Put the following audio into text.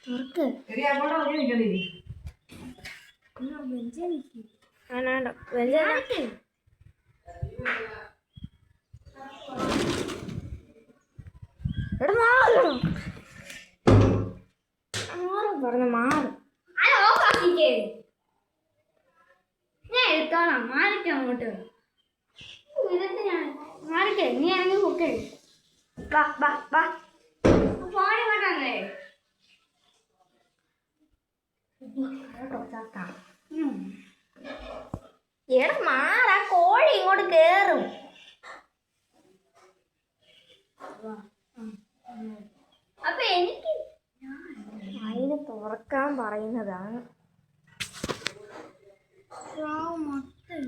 തുറക്ക്. പറഞ്ഞു മാറും. ഞാൻ എടുത്തോളാം. മാറിക്കോ അങ്ങോട്ട്. ഇതൊക്കെ ഞാൻ മാറിക്കേ. നീ ആണെങ്കിൽ പൊക്കെ. വാ വാ വാ. ഫോണിൽ കൊണ്ടാന്നേ. എടാ മാറാ, കോഴി ഇങ്ങോട്ട് കേറും. അപ്പൊ എനിക്ക് അതിന് തുറക്കാൻ പറയുന്നതാണ്. മൊത്തം